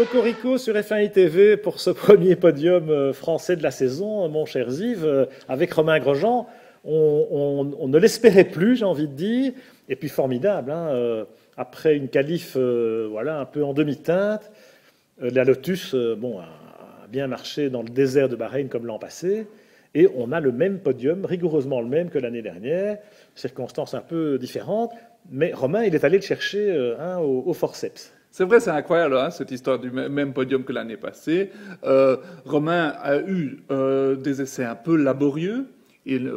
Cocorico sur F1 ITV pour ce premier podium français de la saison, mon cher Yves, avec Romain Grosjean. On ne l'espérait plus, j'ai envie de dire, et puis formidable. Hein, après une qualif voilà, un peu en demi-teinte, la Lotus a bien marché dans le désert de Bahreïn comme l'an passé, et on a le même podium, rigoureusement le même que l'année dernière, circonstances un peu différentes, mais Romain, il est allé le chercher au forceps. C'est vrai, c'est incroyable, hein, cette histoire du même podium que l'année passée. Romain a eu des essais un peu laborieux. Il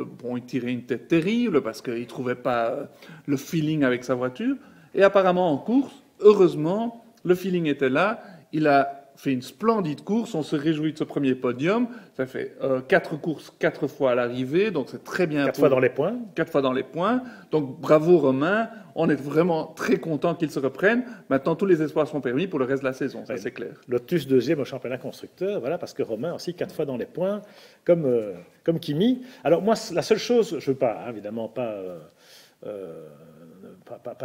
tirait une tête terrible parce qu'il ne trouvait pas le feeling avec sa voiture. Et apparemment, en course, heureusement, le feeling était là. Il a fait une splendide course. On se réjouit de ce premier podium. Ça fait 4 courses, 4 fois à l'arrivée. Donc, c'est très bien. 4 fois dans les points. 4 fois dans les points. Donc, bravo Romain. On est vraiment très content qu'il se reprenne. Maintenant, tous les espoirs sont permis pour le reste de la saison. Ça, c'est clair. Lotus deuxième au championnat constructeur. Voilà, parce que Romain aussi 4 fois dans les points, comme Kimi. Alors, moi, la seule chose, je ne veux pas, évidemment, pas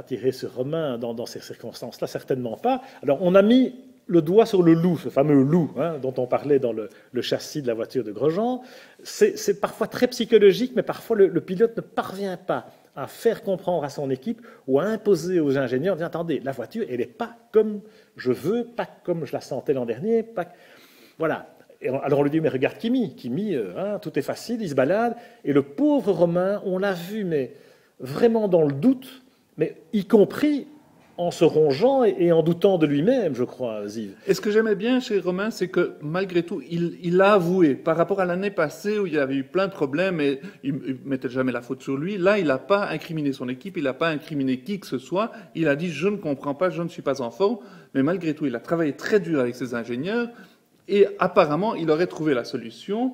tirer sur Romain dans ces circonstances-là, certainement pas. Alors, on a mis le doigt sur le loup, ce fameux loup dont on parlait dans le châssis de la voiture de Grosjean. C'est parfois très psychologique, mais parfois le pilote ne parvient pas à faire comprendre à son équipe ou à imposer aux ingénieurs, dire, attendez, la voiture, elle n'est pas comme je veux, pas comme je la sentais l'an dernier. Voilà. Et alors on lui dit, mais regarde Kimi, tout est facile, il se balade. Et le pauvre Romain, on l'a vu, mais vraiment dans le doute, mais y compris en se rongeant et en doutant de lui-même, je crois, Yves. Et ce que j'aimais bien chez Romain, c'est que malgré tout, il a avoué, par rapport à l'année passée où il y avait eu plein de problèmes et il ne mettait jamais la faute sur lui, là, il n'a pas incriminé son équipe, il n'a pas incriminé qui que ce soit, il a dit « je ne comprends pas, je ne suis pas en forme », mais malgré tout, il a travaillé très dur avec ses ingénieurs et apparemment, il aurait trouvé la solution.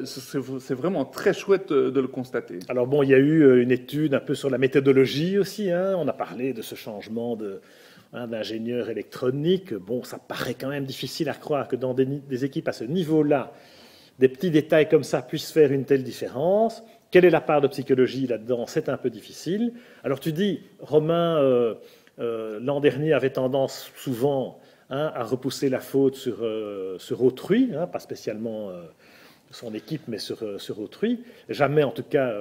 C'est vraiment très chouette de le constater. Alors bon, il y a eu une étude un peu sur la méthodologie aussi. On a parlé de ce changement d'ingénieur électronique. Bon, ça paraît quand même difficile à croire que dans des équipes à ce niveau-là, des petits détails comme ça puissent faire une telle différence. Quelle est la part de psychologie là-dedans? C'est un peu difficile. Alors tu dis, Romain, l'an dernier, avait tendance souvent à repousser la faute sur autrui, pas spécialement son équipe, mais sur autrui. Jamais, en tout cas,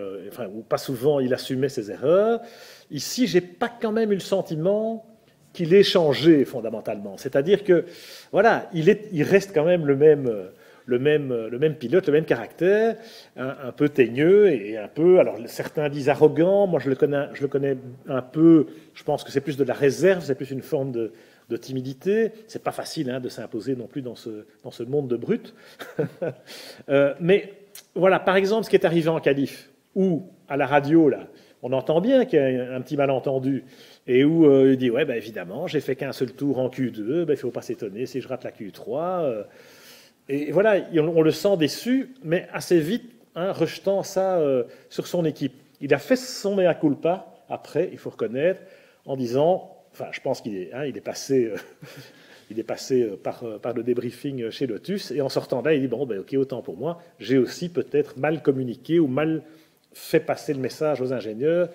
ou pas souvent, il assumait ses erreurs. Ici, j'ai pas quand même eu le sentiment qu'il ait changé fondamentalement. C'est-à-dire que, voilà, il reste quand même le même pilote, le même caractère, un peu teigneux et un peu. Alors certains disent arrogant. Moi, je le connais un peu. Je pense que c'est plus de la réserve, c'est plus une forme de timidité. C'est pas facile de s'imposer non plus dans ce monde de brutes. Mais voilà, par exemple, ce qui est arrivé en qualif, où à la radio, là, on entend bien qu'il y a un petit malentendu, et où il dit, ouais, évidemment, j'ai fait qu'un seul tour en Q2, il ne faut pas s'étonner si je rate la Q3. Et voilà, on le sent déçu, mais assez vite, rejetant ça sur son équipe. Il a fait son mea culpa, après, il faut reconnaître, en disant... Enfin, je pense qu'il est passé par le débriefing chez Lotus, et en sortant là, il dit, bon, ok, autant pour moi, j'ai aussi peut-être mal communiqué ou mal fait passer le message aux ingénieurs.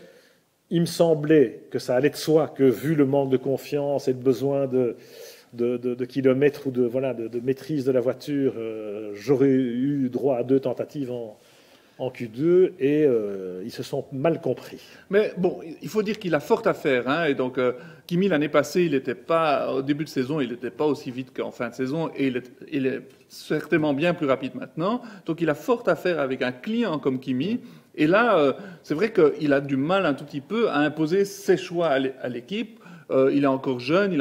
Il me semblait que ça allait de soi que, vu le manque de confiance et le besoin de kilomètres ou de maîtrise de la voiture, j'aurais eu droit à 2 tentatives en Q2, et ils se sont mal compris. Mais bon, il faut dire qu'il a fort à faire. Et donc, Kimi, l'année passée, il n'était pas, au début de saison, il n'était pas aussi vite qu'en fin de saison, et il est certainement bien plus rapide maintenant. Donc, il a fort à faire avec un client comme Kimi. Et là, c'est vrai qu'il a du mal un tout petit peu à imposer ses choix à l'équipe. Il est encore jeune, il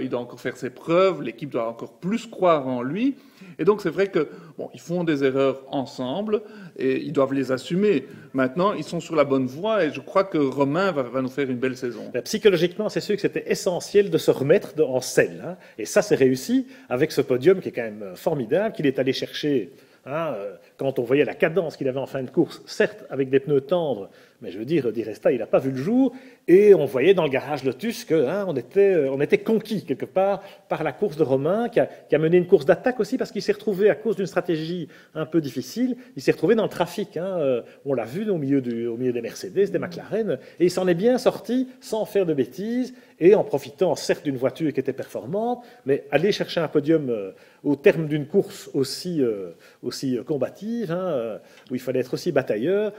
doit encore faire ses preuves, l'équipe doit encore plus croire en lui. Et donc c'est vrai que ils font des erreurs ensemble et ils doivent les assumer. Maintenant, ils sont sur la bonne voie et je crois que Romain va nous faire une belle saison. Psychologiquement, c'est sûr que c'était essentiel de se remettre en selle. Et ça, c'est réussi avec ce podium qui est quand même formidable, qu'il est allé chercher. Quand on voyait la cadence qu'il avait en fin de course, certes avec des pneus tendres, Mais je veux dire, Di Resta, il n'a pas vu le jour, et on voyait dans le garage Lotus qu'on était conquis quelque part par la course de Romain, qui a mené une course d'attaque aussi, parce qu'il s'est retrouvé, à cause d'une stratégie un peu difficile, il s'est retrouvé dans le trafic. On l'a vu au milieu des Mercedes, des McLaren, et il s'en est bien sorti sans faire de bêtises, et en profitant certes d'une voiture qui était performante, mais aller chercher un podium au terme d'une course aussi combative, où il fallait être aussi batailleur,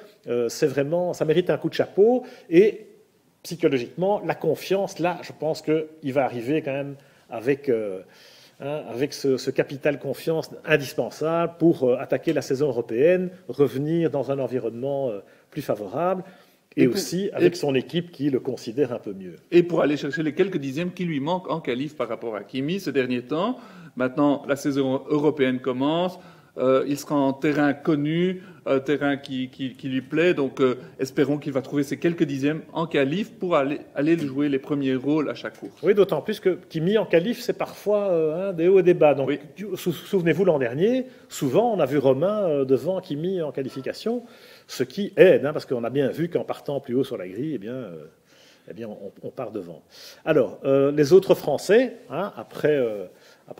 c'est vraiment, ça mérite un coup de chapeau. Et psychologiquement, la confiance, là, je pense qu'il va arriver quand même avec ce capital confiance indispensable pour attaquer la saison européenne, revenir dans un environnement plus favorable. Et aussi avec son équipe qui le considère un peu mieux. Et pour aller chercher les quelques dixièmes qui lui manquent en qualif par rapport à Kimi ces derniers temps. Maintenant, la saison européenne commence. Il sera en terrain connu, terrain qui lui plaît. Donc, espérons qu'il va trouver ces quelques dixièmes en qualif pour aller jouer les premiers rôles à chaque course. Oui, d'autant plus que Kimi en qualif, c'est parfois des hauts et des bas. Donc, oui. Souvenez-vous, l'an dernier, souvent, on a vu Romain devant Kimi en qualification. Ce qui aide, parce qu'on a bien vu qu'en partant plus haut sur la grille, on part devant. Alors, les autres Français, après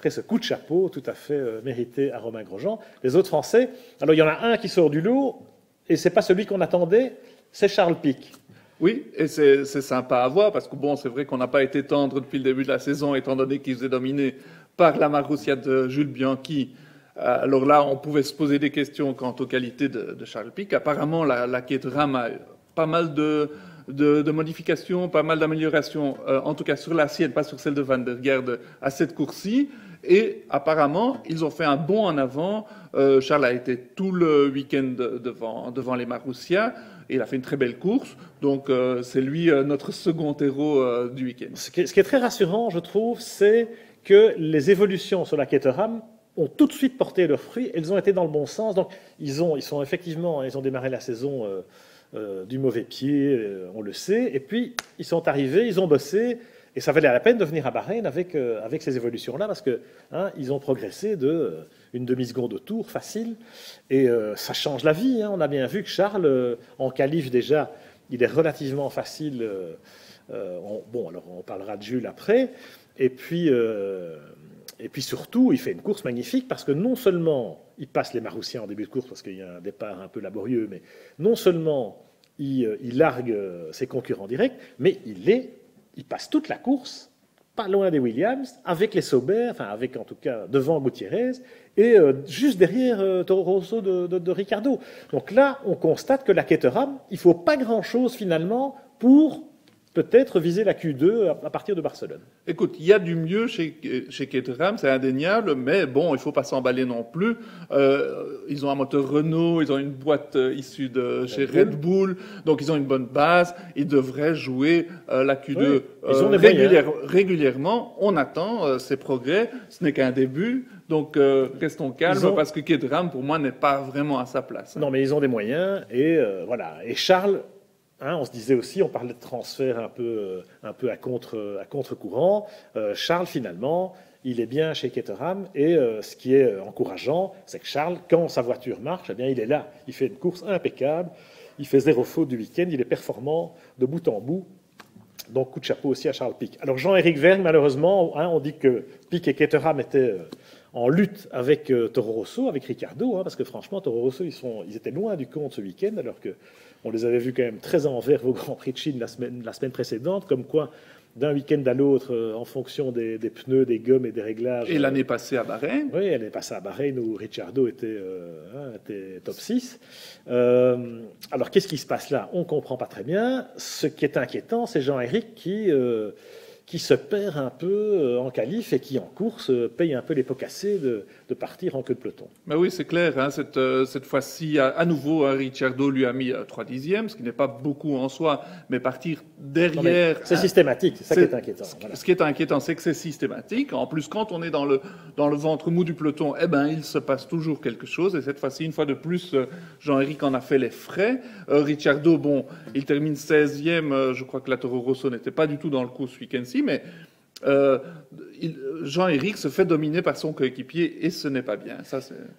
ce coup de chapeau tout à fait mérité à Romain Grosjean, les autres Français, alors il y en a un qui sort du lot, et c'est pas celui qu'on attendait, c'est Charles Pic. Oui, et c'est sympa à voir, parce que bon, c'est vrai qu'on n'a pas été tendre depuis le début de la saison, étant donné qu'il faisait dominer par la Marussia de Jules Bianchi. Alors là, on pouvait se poser des questions quant aux qualités de Charles Pic. Apparemment, la Caterham a pas mal de modifications, pas mal d'améliorations, en tout cas sur la sienne, pas sur celle de Van der Garde, à cette course-ci. Et apparemment, ils ont fait un bond en avant. Charles a été tout le week-end devant les Marussia. Et il a fait une très belle course. Donc, c'est lui notre second héros du week-end. Ce qui est très rassurant, je trouve, c'est que les évolutions sur la Caterham ont tout de suite porté leurs fruits. Elles ont été dans le bon sens. Donc, ils ont démarré la saison du mauvais pied, on le sait. Et puis, ils sont arrivés, ils ont bossé. Et ça valait la peine de venir à Bahreïn avec ces évolutions-là, parce que ils ont progressé une demi-seconde au tour, facile. Et ça change la vie. On a bien vu que Charles, en qualif déjà, il est relativement facile. Alors on parlera de Jules après. Et puis surtout, il fait une course magnifique, parce que non seulement il passe les Maroussiens en début de course, parce qu'il y a un départ un peu laborieux, mais non seulement il largue ses concurrents directs, mais il passe toute la course, pas loin des Williams, avec les Sauber, avec en tout cas devant Gutiérrez, et juste derrière Toro Rosso de Ricciardo. Donc là, on constate que la Caterham, il ne faut pas grand-chose finalement pour peut-être viser la Q2 à partir de Barcelone. Écoute, il y a du mieux chez Caterham, c'est indéniable, mais bon, il ne faut pas s'emballer non plus. Ils ont un moteur Renault, ils ont une boîte issue de chez Red Bull, donc ils ont une bonne base. Ils devraient jouer la Q2 régulièrement. On attend ces progrès. Ce n'est qu'un début, donc restons calmes, parce que Caterham, pour moi, n'est pas vraiment à sa place. Non, mais ils ont des moyens, et voilà. Et Charles... on se disait aussi, on parlait de transfert un peu à contre-courant. Charles, finalement, il est bien chez Caterham. Et ce qui est encourageant, c'est que Charles, quand sa voiture marche, il est là. Il fait une course impeccable. Il fait 0 faute du week-end. Il est performant de bout en bout. Donc, coup de chapeau aussi à Charles Pic. Alors, Jean-Éric Vergne, malheureusement, on dit que Pic et Caterham étaient en lutte avec Toro Rosso, avec Ricciardo, parce que franchement, Toro Rosso, ils étaient loin du compte ce week-end, alors que on les avait vus quand même très en vert au Grand Prix de Chine la semaine précédente, comme quoi, d'un week-end à l'autre, en fonction des pneus, des gommes et des réglages. Et l'année passée à Bahreïn. Oui, l'année passée à Bahreïn, où Ricciardo était top 6. Alors, qu'est-ce qui se passe là? On ne comprend pas très bien. Ce qui est inquiétant, c'est Jean-Éric qui se perd un peu en qualif et qui, en course, paye un peu les pots cassés de partir en queue de peloton. Ben oui, c'est clair. Cette fois-ci, à nouveau, Ricciardo lui a mis 3 dixièmes, ce qui n'est pas beaucoup en soi, mais partir derrière... C'est systématique, c'est ça qui est inquiétant. Voilà. Ce qui est inquiétant, c'est que c'est systématique. En plus, quand on est dans le ventre mou du peloton, il se passe toujours quelque chose. Et cette fois-ci, une fois de plus, Jean-Éric en a fait les frais. Ricciardo, il termine 16e. Je crois que la Toro Rosso n'était pas du tout dans le coup ce week-end-ci, mais Jean-Éric se fait dominer par son coéquipier et ce n'est pas bien.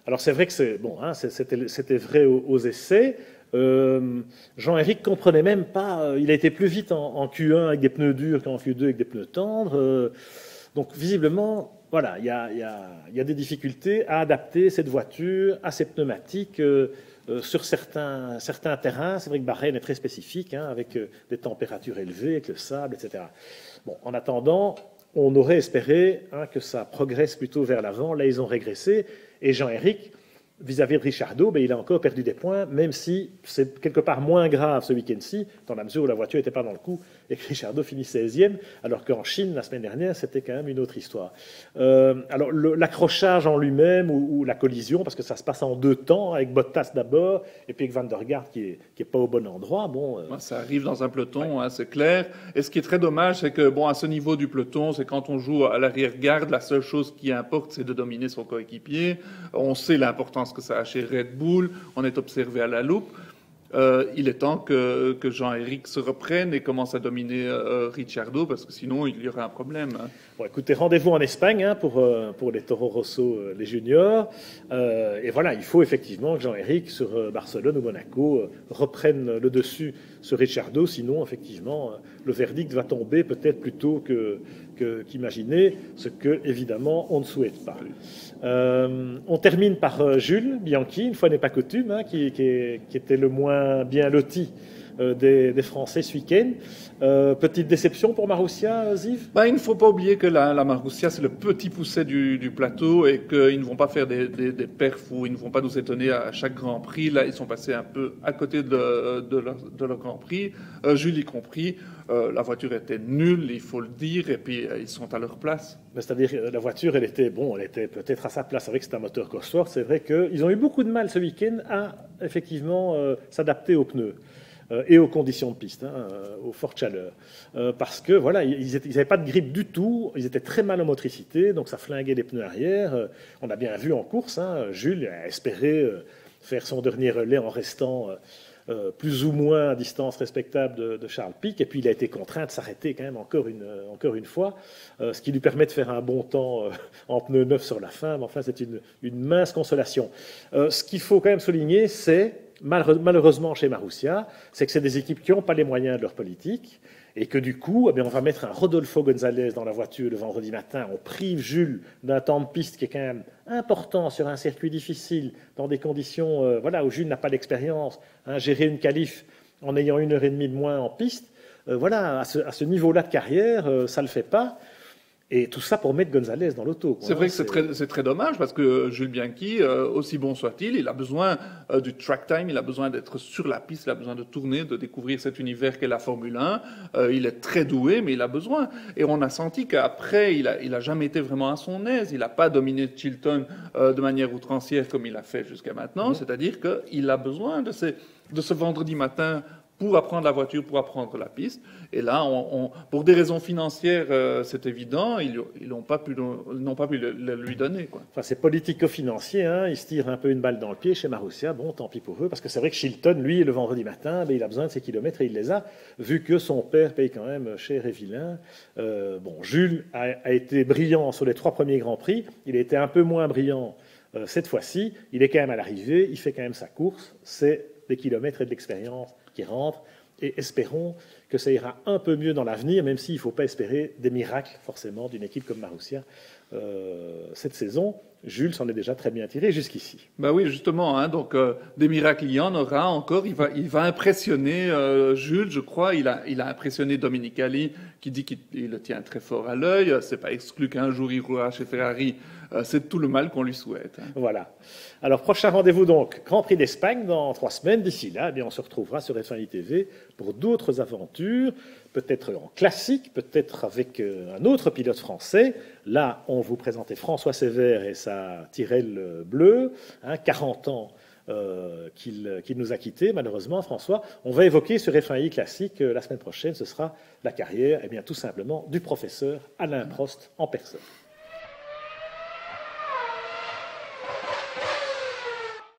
Alors c'est vrai que c'était vrai aux essais. Jean-Éric comprenait même pas. Il a été plus vite en Q1 avec des pneus durs qu'en Q2 avec des pneus tendres. Donc visiblement, voilà, il y a des difficultés à adapter cette voiture à ces pneumatiques sur certains terrains. C'est vrai que Bahreïn est très spécifique, hein, avec des températures élevées, avec le sable, etc. Bon, en attendant, on aurait espéré que ça progresse plutôt vers l'avant. Là, ils ont régressé. Et Jean-Éric, vis-à-vis de Ricciardo, il a encore perdu des points, même si c'est quelque part moins grave ce week-end-ci, dans la mesure où la voiture n'était pas dans le coup et que Ricciardo finit 16e, alors qu'en Chine, la semaine dernière, c'était quand même une autre histoire. Alors, l'accrochage en lui-même ou la collision, parce que ça se passe en 2 temps, avec Bottas d'abord, et puis avec Van der Garde qui est pas au bon endroit. Bon, ça arrive dans un peloton, ouais. C'est clair. Et ce qui est très dommage, c'est que, à ce niveau du peloton, c'est quand on joue à l'arrière-garde, la seule chose qui importe, c'est de dominer son coéquipier. On sait l'importance que ça a chez Red Bull, on est observé à la loupe. Il est temps que Jean-Éric se reprenne et commence à dominer Ricciardo, parce que sinon il y aura un problème. Bon, écoutez, rendez-vous en Espagne pour les Toro Rosso, les juniors. Et voilà, il faut effectivement que Jean-Éric sur Barcelone ou Monaco reprenne le dessus sur Ricciardo, sinon effectivement le verdict va tomber peut-être plus tôt qu'imaginé, ce que évidemment on ne souhaite pas. On termine par Jules Bianchi, une fois n'est pas coutume, qui était le moins bien loti des Français ce week-end. Petite déception pour Marussia, Ziv? Il ne faut pas oublier que la Marussia, c'est le petit pousset du plateau et qu'ils ne vont pas faire des perfs ou ils ne vont pas nous étonner à chaque Grand Prix. Là, ils sont passés un peu à côté de leur Grand Prix, Jules y compris. La voiture était nulle, il faut le dire, et puis ils sont à leur place. C'est-à-dire la voiture, elle était peut-être à sa place avec un moteur Cosworth. C'est vrai qu'ils ont eu beaucoup de mal ce week-end à effectivement s'adapter aux pneus. Et aux conditions de piste, aux fortes chaleurs. Parce que voilà, ils n'avaient pas de grippe du tout, ils étaient très mal en motricité, donc ça flinguait les pneus arrière. On a bien vu en course, Jules a espéré faire son dernier relais en restant plus ou moins à distance respectable de Charles Pic, et puis il a été contraint de s'arrêter quand même encore une fois, ce qui lui permet de faire un bon temps en pneus neufs sur la fin, mais enfin c'est une mince consolation. Ce qu'il faut quand même souligner, c'est malheureusement chez Marussia, c'est que c'est des équipes qui n'ont pas les moyens de leur politique et que du coup, on va mettre un Rodolfo González dans la voiture le vendredi matin. On prive Jules d'un temps de piste qui est quand même important sur un circuit difficile, dans des conditions où Jules n'a pas d'expérience. Gérer une qualif en ayant 1h30 de moins en piste, à ce niveau-là de carrière, ça ne le fait pas. Et tout ça pour mettre González dans l'auto. C'est vrai que c'est très dommage parce que Jules Bianchi, aussi bon soit-il, il a besoin du track time, il a besoin d'être sur la piste, il a besoin de tourner, de découvrir cet univers qu'est la Formule 1. Il est très doué, mais il a besoin. Et on a senti qu'après, il a jamais été vraiment à son aise. Il n'a pas dominé Chilton de manière outrancière comme il a fait jusqu'à maintenant. C'est-à-dire qu'il a besoin de ce vendredi matin pour apprendre la voiture, pour apprendre la piste. Et là, pour des raisons financières, c'est évident, ils n'ont pas pu le lui donner, quoi. Enfin, c'est politico-financier, ils se tirent un peu une balle dans le pied chez Marussia. Bon, tant pis pour eux, parce que c'est vrai que Chilton, lui, le vendredi matin, il a besoin de ses kilomètres et il les a, vu que son père paye quand même cher et vilain. Jules a été brillant sur les 3 premiers Grands Prix. Il a été un peu moins brillant cette fois-ci. Il est quand même à l'arrivée, il fait quand même sa course. C'est des kilomètres et de l'expérience qui rentrent, et espérons que ça ira un peu mieux dans l'avenir, même s'il ne faut pas espérer des miracles forcément d'une équipe comme Marussia cette saison. Jules s'en est déjà très bien tiré jusqu'ici. Oui, justement, donc des miracles il y en aura encore. Il va impressionner Jules, je crois. Il a impressionné Domenicali, qui dit qu'il le tient très fort à l'œil. C'est pas exclu qu'un jour il roulera chez Ferrari. C'est tout le mal qu'on lui souhaite. Voilà. Alors, prochain rendez-vous donc, Grand Prix d'Espagne dans 3 semaines. D'ici là, on se retrouvera sur F1 TV pour d'autres aventures, peut-être en classique, peut-être avec un autre pilote français. Là, on vous présentait François Sévère et sa Tyrrell bleue, 40 ans qu'il nous a quittés, malheureusement, François. On va évoquer sur F1i Classique la semaine prochaine, ce sera la carrière, tout simplement, du professeur Alain Prost en personne.